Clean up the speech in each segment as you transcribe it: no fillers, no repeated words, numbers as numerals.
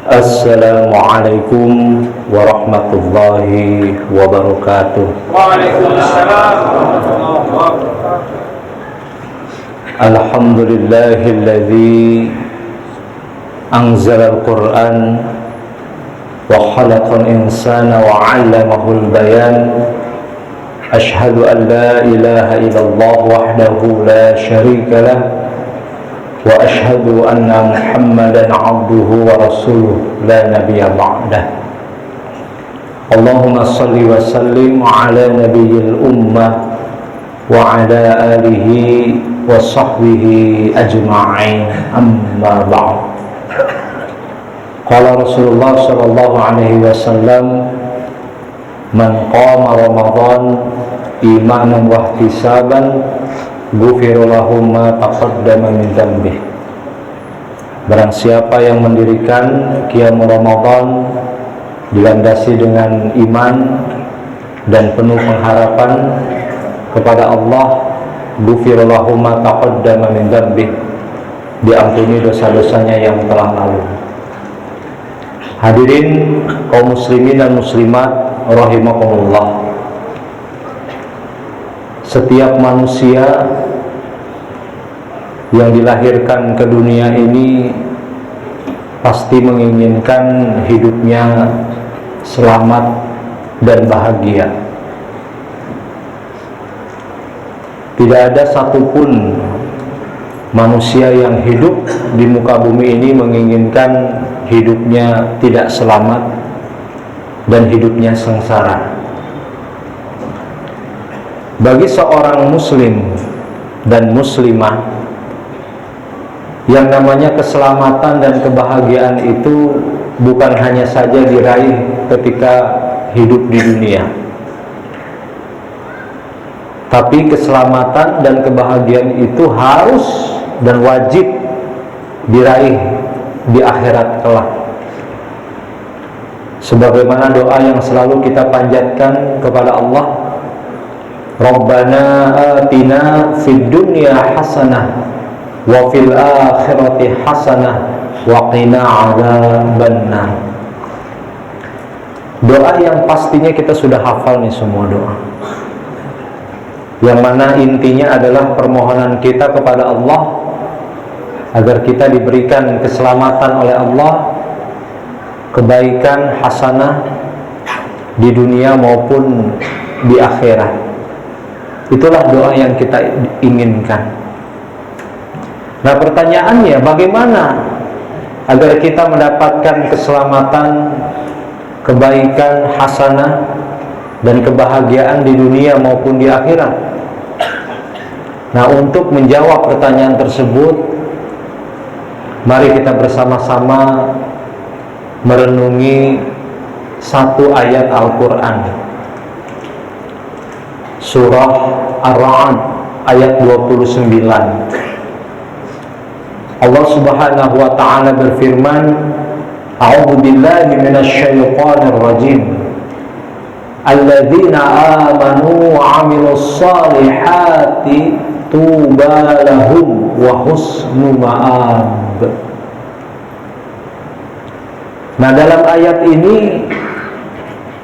Assalamualaikum warahmatullahi wabarakatuh. Waalaikumsalam warahmatullahi wabarakatuh. Alhamdulillahilladzi anzala al-Qur'an wa khalaqal insana wa 'allamahul bayan. Ashhadu an la ilaha illallah wahdahu la syarika lah wa ashhadu anna Muhammadan 'abduhu wa rasuluhu la nabiyya ba'dah. Allahumma shalli wa sallim 'ala nabiyyil ummah wa 'ala alihi wa sahbihi ajma'in, amma ba'd. Qala Rasulullah sallallahu alaihi wasallam, man qama Ramadan imanan wa ihtisaban ghufira lahu ma taqaddama min dzambih. Barang siapa yang mendirikan qiyam Ramadan dilandasi dengan iman dan penuh pengharapan kepada Allah, ghufira lahu ma taqaddama min dzambih, diampuni dosa-dosanya yang telah lalu. Hadirin kaum muslimin dan muslimat rahimakumullah. Setiap manusia yang dilahirkan ke dunia ini pasti menginginkan hidupnya selamat dan bahagia. Tidak ada satupun manusia yang hidup di muka bumi ini menginginkan hidupnya tidak selamat dan hidupnya sengsara. Bagi seorang muslim dan muslimah, yang namanya keselamatan dan kebahagiaan itu bukan hanya saja diraih ketika hidup di dunia, tapi keselamatan dan kebahagiaan itu harus dan wajib diraih di akhirat kelak. Sebagaimana doa yang selalu kita panjatkan kepada Allah, Rabbana atina fid dunya hasanah wa fil akhirati hasanah wa qina adzabannar. Doa yang pastinya kita sudah hafal nih semua doa, yang mana intinya adalah permohonan kita kepada Allah agar kita diberikan keselamatan oleh Allah, kebaikan hasanah di dunia maupun di akhirat. Itulah doa yang kita inginkan. Nah, pertanyaannya, bagaimana agar kita mendapatkan keselamatan, kebaikan hasanah dan kebahagiaan di dunia maupun di akhirat? Nah, untuk menjawab pertanyaan tersebut, mari kita bersama-sama merenungi satu ayat Al-Quran, surah Ar-Ra'd ayat 29. Allah Subhanahu wa ta'ala berfirman, A'udzu billahi minasyaitonir rajim. Alladzina amanu wa 'amilus shalihati tuba lahum wa husnu ma'ab. Nah, dalam ayat ini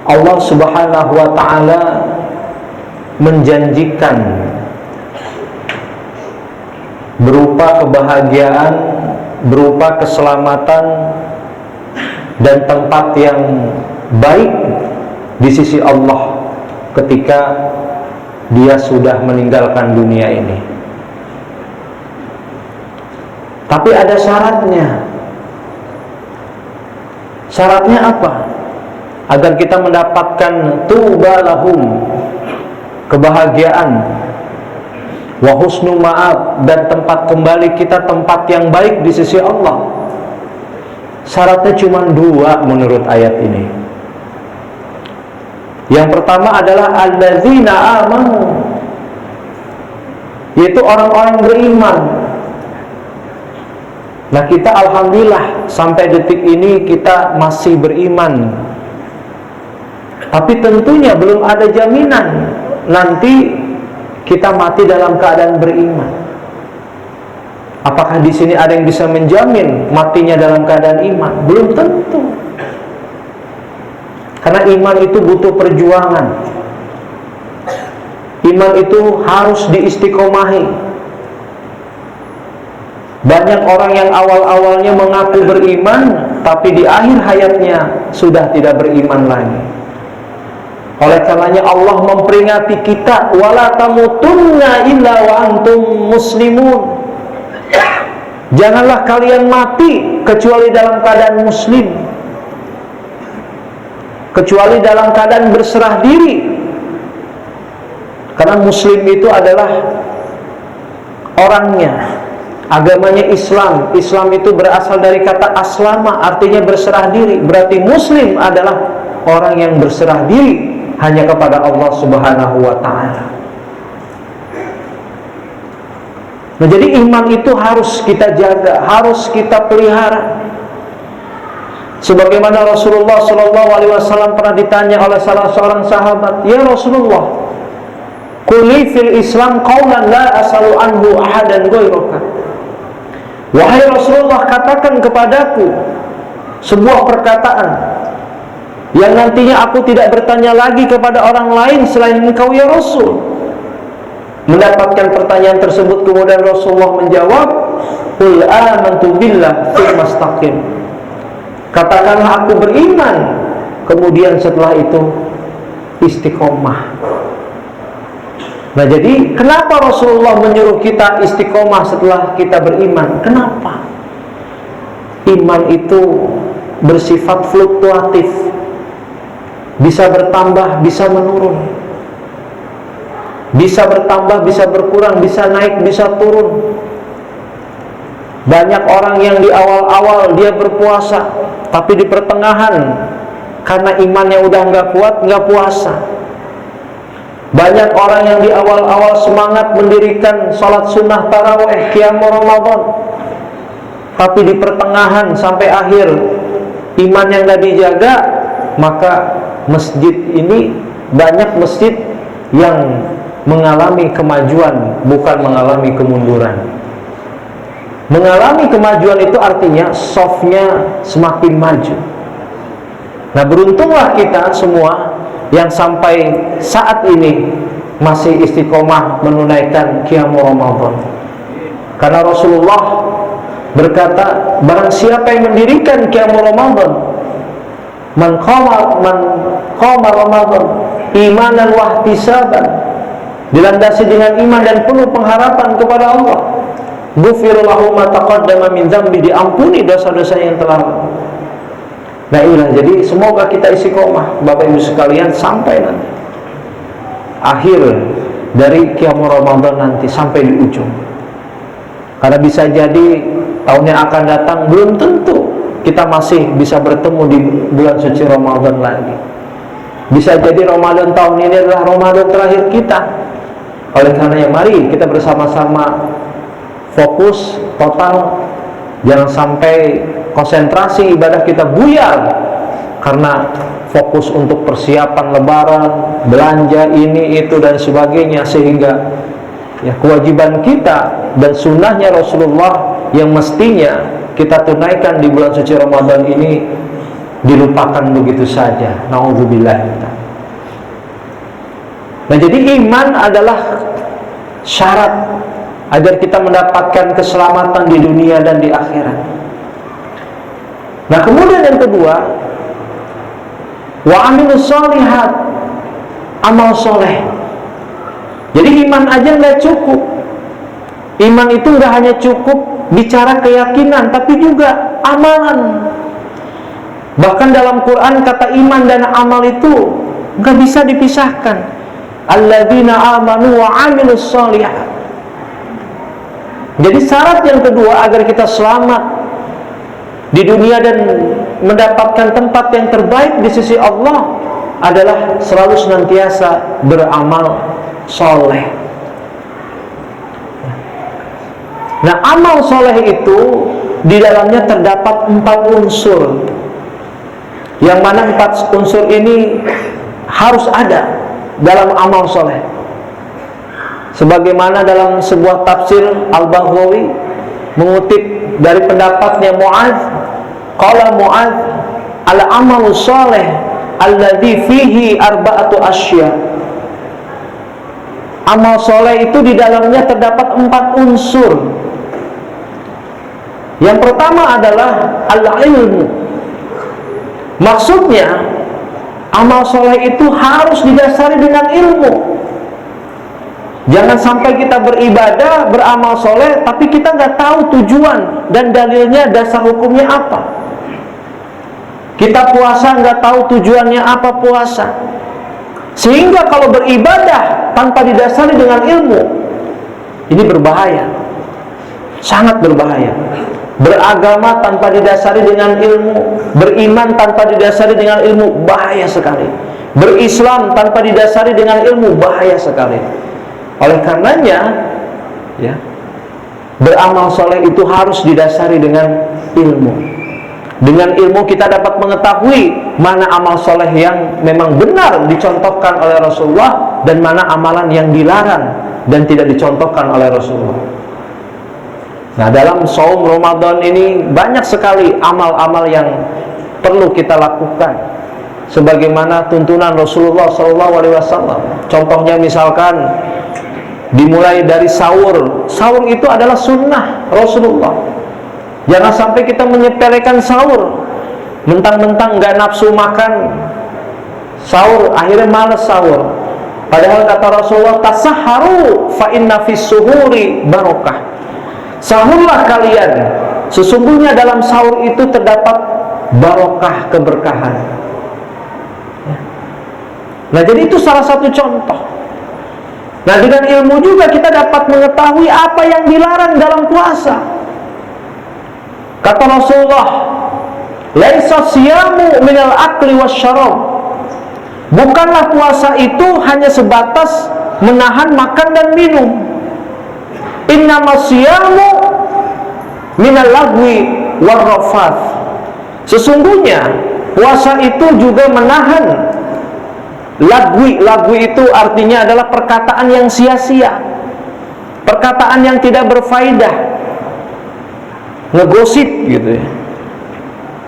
Allah Subhanahu wa ta'ala menjanjikan berupa kebahagiaan, berupa keselamatan dan tempat yang baik di sisi Allah ketika dia sudah meninggalkan dunia ini. Tapi ada syaratnya. Syaratnya apa? Agar kita mendapatkan tuba lahum, kebahagiaan, wa husnu ma'ab, dan tempat kembali kita tempat yang baik di sisi Allah. Syaratnya cuma dua menurut ayat ini. Yang pertama adalah alladzina amanu, yaitu orang-orang beriman. Nah, kita alhamdulillah sampai detik ini kita masih beriman. Tapi tentunya belum ada jaminan nanti kita mati dalam keadaan beriman. Apakah di sini ada yang bisa menjamin matinya dalam keadaan iman? Belum tentu. Karena iman itu butuh perjuangan. Iman itu harus diistiqomahi. Banyak orang yang awal-awalnya mengaku beriman, tapi di akhir hayatnya sudah tidak beriman lagi. Oleh karenanya Allah memperingati kita, wala tamutunna illa wa antum muslimun. Janganlah kalian mati kecuali dalam keadaan muslim, kecuali dalam keadaan berserah diri. Karena muslim itu adalah orangnya, agamanya Islam. Islam itu berasal dari kata aslama, artinya berserah diri. Berarti muslim adalah orang yang berserah diri hanya kepada Allah Subhanahu wa ta'ala. Nah, jadi iman itu harus kita jaga, harus kita pelihara. Sebagaimana Rasulullah SAW pernah ditanya oleh salah seorang sahabat, "Ya Rasulullah, quli fil Islam qawlan la as'alu anhu ahadan ghairaka." Wahai Rasulullah, katakan kepadaku sebuah perkataan yang nantinya aku tidak bertanya lagi kepada orang lain selain engkau ya Rasul. Mendapatkan pertanyaan tersebut, kemudian Rasulullah menjawab, "Qul amantu billah tsumma istaqim." Katakanlah aku beriman, kemudian setelah itu istiqomah. Nah, jadi kenapa Rasulullah menyuruh kita istiqomah setelah kita beriman? Kenapa? Iman itu bersifat fluktuatif, bisa bertambah, bisa menurun, bisa bertambah, bisa berkurang, bisa naik, bisa turun. Banyak orang yang di awal-awal dia berpuasa, tapi di pertengahan karena imannya udah nggak kuat, nggak puasa. Banyak orang yang di awal-awal semangat mendirikan sholat sunnah tarawih, qiyam Ramadan, tapi di pertengahan sampai akhir iman yang nggak dijaga, maka masjid ini, banyak masjid yang mengalami kemajuan, bukan mengalami kemunduran. Mengalami kemajuan itu artinya softnya semakin maju. Nah, beruntunglah kita semua yang sampai saat ini masih istiqomah menunaikan qiyam Ramadan. Karena Rasulullah berkata, barang siapa yang mendirikan qiyam Ramadan, man qama Ramadan imanan wa ihtisaban, dilandasi dengan iman dan penuh pengharapan kepada Allah, ghufira lahu ma taqaddama min dzambi, diampuni dosa-dosa yang telah lalu. Nah, inilah, jadi semoga kita istiqomah Bapak Ibu sekalian sampai nanti akhir dari qiyam Ramadan nanti, sampai di ujung. Karena bisa jadi tahun yang akan datang belum tentu kita masih bisa bertemu di bulan suci Ramadan lagi. Bisa jadi Ramadan tahun ini adalah Ramadan terakhir kita. Oleh karena mari kita bersama-sama fokus total, jangan sampai konsentrasi ibadah kita buyar karena fokus untuk persiapan lebaran, belanja ini itu dan sebagainya, sehingga ya kewajiban kita dan sunnahnya Rasulullah yang mestinya kita tunaikan di bulan suci Ramadan ini dilupakan begitu saja. Nauzubillah. Nah, jadi iman adalah syarat agar kita mendapatkan keselamatan di dunia dan di akhirat. Nah, kemudian yang kedua, wa amilus sholihat, amal soleh. Jadi iman aja nggak cukup. Iman itu nggak hanya cukup bicara keyakinan, tapi juga amalan. Bahkan dalam Quran kata iman dan amal itu nggak bisa dipisahkan. Alladzina amanu wa amilus sholihat. Jadi syarat yang kedua agar kita selamat di dunia dan mendapatkan tempat yang terbaik di sisi Allah adalah selalu senantiasa beramal soleh. Nah, amal soleh itu di dalamnya terdapat 4 unsur, yang mana 4 unsur ini harus ada dalam amal soleh. Sebagaimana dalam sebuah tafsir Al-Baghawi mengutip dari pendapatnya Mu'adz, qala Mu'adz, al-amalu shalih alladzi fihi arba'atu asya. Amal soleh itu di dalamnya terdapat 4 unsur. Yang pertama adalah al-ilmu. Maksudnya amal soleh itu harus didasari dengan ilmu. Jangan sampai kita beribadah, beramal soleh, tapi kita nggak tahu tujuan dan dalilnya, dasar hukumnya apa. Kita puasa nggak tahu tujuannya apa puasa. Sehingga kalau beribadah tanpa didasari dengan ilmu, ini berbahaya, sangat berbahaya. Beragama tanpa didasari dengan ilmu, beriman tanpa didasari dengan ilmu, bahaya sekali. Berislam tanpa didasari dengan ilmu, bahaya sekali. Oleh karenanya, ya, beramal soleh itu harus didasari dengan ilmu. Dengan ilmu kita dapat mengetahui mana amal soleh yang memang benar dicontohkan oleh Rasulullah, dan mana amalan yang dilarang dan tidak dicontohkan oleh Rasulullah. Nah, dalam saum Ramadan ini banyak sekali amal-amal yang perlu kita lakukan sebagaimana tuntunan Rasulullah SAW. Contohnya misalkan dimulai dari sahur. Sahur itu adalah sunnah Rasulullah. Jangan sampai kita menyepelekan sahur, mentang-mentang nggak nafsu makan sahur, akhirnya malas sahur. Padahal kata Rasulullah, tasahharu fa inna fis suhuri barokah. Sahurlah kalian, sesungguhnya dalam sahur itu terdapat barokah, keberkahan. Nah, jadi itu salah satu contoh. Nah, dengan ilmu juga kita dapat mengetahui apa yang dilarang dalam puasa. Kata Rasulullah, laisa siyamu minal akli wasyarab. Bukanlah puasa itu hanya sebatas menahan makan dan minum. Innamas siyamu minal lagwi warrafath. Sesungguhnya puasa itu juga menahan lagwi. Lagwi itu artinya adalah perkataan yang sia-sia, perkataan yang tidak berfaedah, ngegosip gitu ya.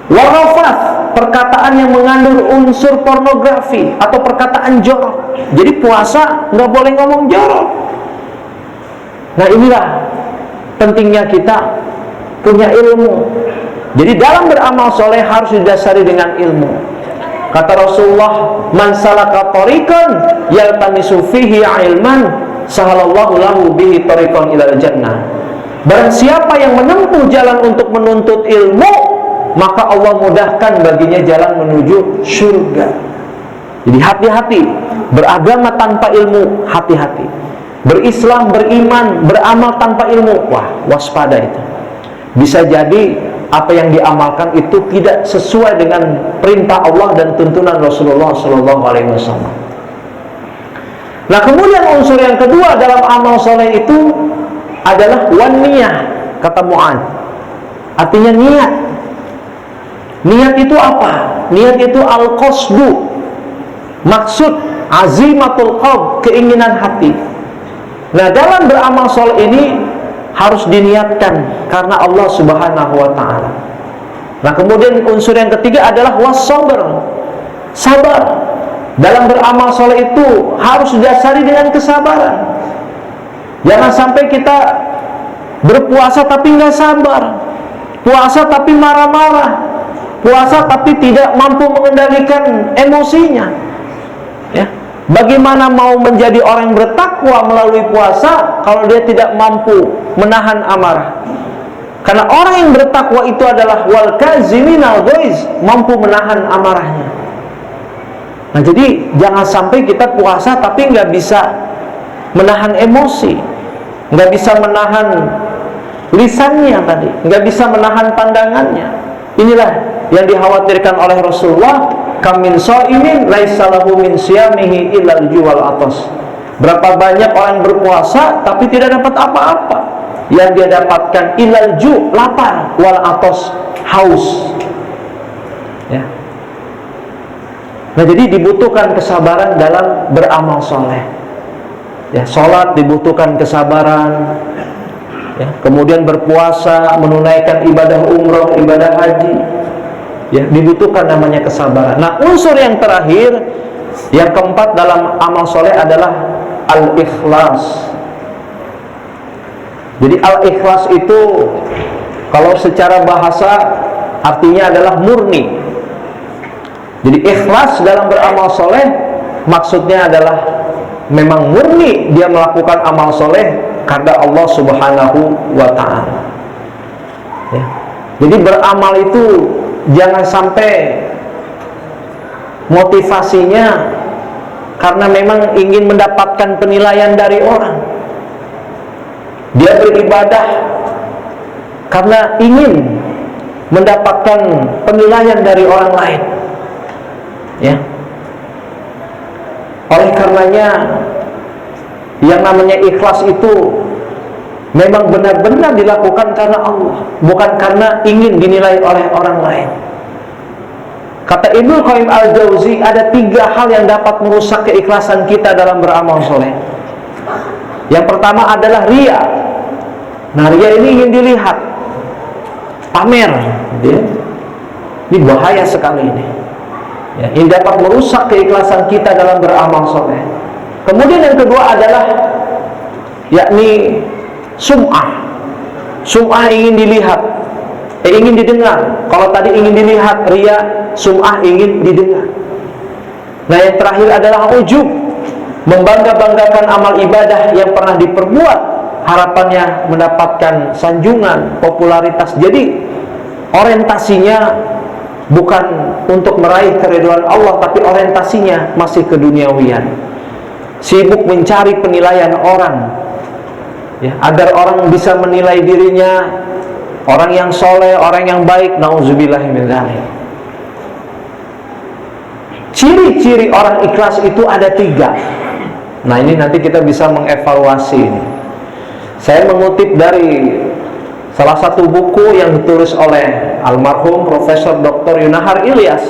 Warafat, perkataan yang mengandung unsur pornografi atau perkataan jorok. Jadi puasa nggak boleh ngomong jorok. Nah, inilah pentingnya kita punya ilmu. Jadi dalam beramal soleh harus didasari dengan ilmu. Kata Rasulullah, man salaka tariqan yaltamisu fihi ilman sahalallahu lahu bihi tariqan ilal jannah. Barang siapa yang menempuh jalan untuk menuntut ilmu, maka Allah mudahkan baginya jalan menuju surga. Jadi hati-hati, beragama tanpa ilmu, hati-hati. Berislam, beriman, beramal tanpa ilmu, wah, waspada itu. Bisa jadi apa yang diamalkan itu tidak sesuai dengan perintah Allah dan tuntunan Rasulullah SAW. Nah, kemudian unsur yang kedua dalam amal soleh itu adalah waniyah, kata Mu'adz. Artinya niat. Niat itu apa? Niat itu al-qasdu, maksud, azimatul qalb, keinginan hati. Nah, dalam beramal soleh ini harus diniatkan karena Allah Subhanahu wa ta'ala. Nah, kemudian unsur yang ketiga adalah was-sabr, sabar. Dalam beramal soleh itu harus didasari dengan kesabaran. Jangan sampai kita berpuasa tapi nggak sabar, puasa tapi marah-marah, puasa tapi tidak mampu mengendalikan emosinya. Ya, bagaimana mau menjadi orang yang bertakwa melalui puasa kalau dia tidak mampu menahan amarah? Karena orang yang bertakwa itu adalah wal kaziminal ghaiz, mampu menahan amarahnya. Nah, jadi jangan sampai kita puasa tapi nggak bisa menahan emosi, nggak bisa menahan lisannya tadi, nggak bisa menahan pandangannya. Inilah yang dikhawatirkan oleh Rasulullah, kam min shaimin laisa lahu min siyamihi illal juwal atas. Berapa banyak orang berpuasa tapi tidak dapat apa-apa. Yang dia dapatkan illal ju, lapar, wal atas, haus. Ya. Nah, jadi dibutuhkan kesabaran dalam beramal soleh. Ya, sholat dibutuhkan kesabaran, ya, kemudian berpuasa, menunaikan ibadah umroh, ibadah haji, ya, dibutuhkan namanya kesabaran. Nah, unsur yang terakhir, yang keempat dalam amal soleh adalah al-ikhlas. Jadi al-ikhlas itu kalau secara bahasa artinya adalah murni. Jadi ikhlas dalam beramal soleh maksudnya adalah memang murni dia melakukan amal soleh karena Allah Subhanahu wa Ta'ala, ya. Jadi beramal itu jangan sampai motivasinya karena memang ingin mendapatkan penilaian dari orang. Dia beribadah karena ingin mendapatkan penilaian dari orang lain, ya. Oleh karenanya yang namanya ikhlas itu memang benar-benar dilakukan karena Allah, bukan karena ingin dinilai oleh orang lain. Kata Ibnu Qayyim al-Jauzi, ada 3 hal yang dapat merusak keikhlasan kita dalam beramal soleh. Yang pertama adalah riya. Nah, riya ini ingin dilihat, pamer, ya. Ini bahaya sekali ini, ya. Ini dapat merusak keikhlasan kita dalam beramal soleh. Kemudian yang kedua adalah yakni sum'ah. Sum'ah ingin dilihat, ingin didengar. Kalau tadi ingin dilihat riya, sum'ah ingin didengar. Nah, yang terakhir adalah ujub, membangga-banggakan amal ibadah yang pernah diperbuat, harapannya mendapatkan sanjungan, popularitas. Jadi orientasinya bukan untuk meraih keridhaan Allah, tapi orientasinya masih keduniawian. Sibuk mencari penilaian orang, ya, agar orang bisa menilai dirinya orang yang soleh, orang yang baik. Nauzubillahi min dzalik. Ciri-ciri orang ikhlas itu ada 3. Nah, ini nanti kita bisa mengevaluasi ini. Saya mengutip dari salah satu buku yang ditulis oleh almarhum Profesor Dr. Yunahar Ilyas.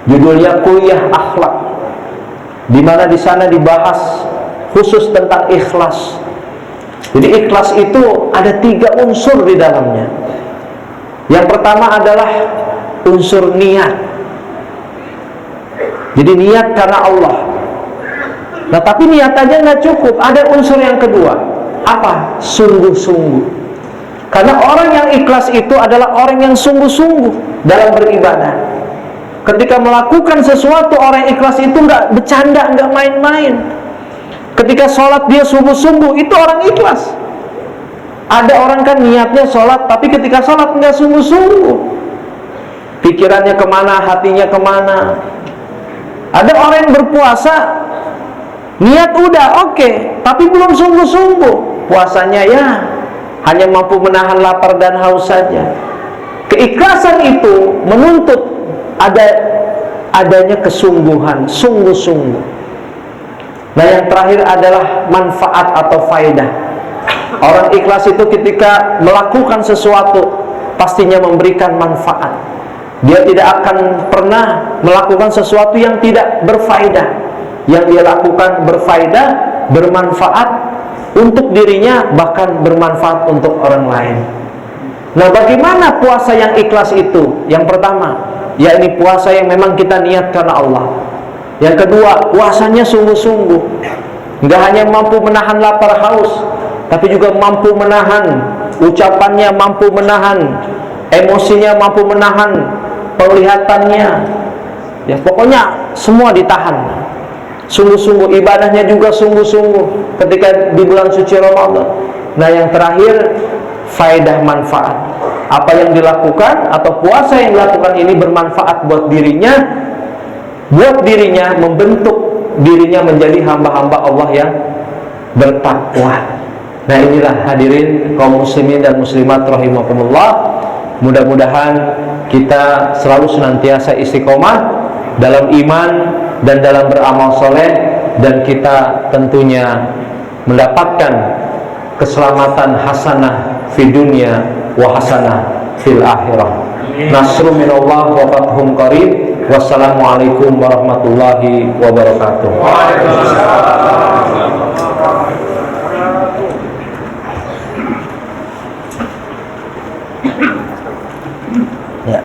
Judulnya Kuliah Akhlak, di mana di sana dibahas khusus tentang ikhlas. Jadi ikhlas itu ada 3 unsur di dalamnya. Yang pertama adalah unsur niat. Jadi niat karena Allah. Nah, tapi niat aja nggak cukup, ada unsur yang kedua. Apa? Sungguh-sungguh. Karena orang yang ikhlas itu adalah orang yang sungguh-sungguh dalam beribadah. Ketika melakukan sesuatu, orang ikhlas itu nggak bercanda, nggak main-main. Ketika sholat dia sungguh-sungguh, itu orang ikhlas. Ada orang kan niatnya sholat, tapi ketika sholat nggak sungguh-sungguh, pikirannya kemana, hatinya kemana. Ada orang yang berpuasa, niat udah oke, tapi belum sungguh-sungguh. Puasanya ya hanya mampu menahan lapar dan haus saja. Keikhlasan itu menuntut adanya kesungguhan, sungguh-sungguh. Nah, yang terakhir adalah manfaat atau faedah. Orang ikhlas itu ketika melakukan sesuatu pastinya memberikan manfaat. Dia tidak akan pernah melakukan sesuatu yang tidak berfaedah. Yang dia lakukan berfaedah, bermanfaat untuk dirinya, bahkan bermanfaat untuk orang lain. Nah, bagaimana puasa yang ikhlas itu? Yang pertama, yakni puasa yang memang kita niat karena Allah. Yang kedua, puasanya sungguh-sungguh, nggak hanya mampu menahan lapar haus, tapi juga mampu menahan ucapannya, mampu menahan emosinya, mampu menahan penglihatannya. Ya, pokoknya semua ditahan. Sungguh-sungguh, ibadahnya juga sungguh-sungguh ketika di bulan suci Ramadan. Nah, yang terakhir, faedah manfaat. Apa yang dilakukan atau puasa yang dilakukan ini bermanfaat buat dirinya, membentuk dirinya menjadi hamba-hamba Allah yang bertakwa. Nah, inilah hadirin kaum muslimin dan muslimat rahimakumullah. Mudah-mudahan kita selalu senantiasa istiqomah dalam iman dan dalam beramal soleh, dan kita tentunya mendapatkan keselamatan hasanah fi dunya wa hasanah fil akhirah. Nasrun minallah wa fathun qarib. Wassalamualaikum warahmatullahi wabarakatuh. Waalaikumsalam.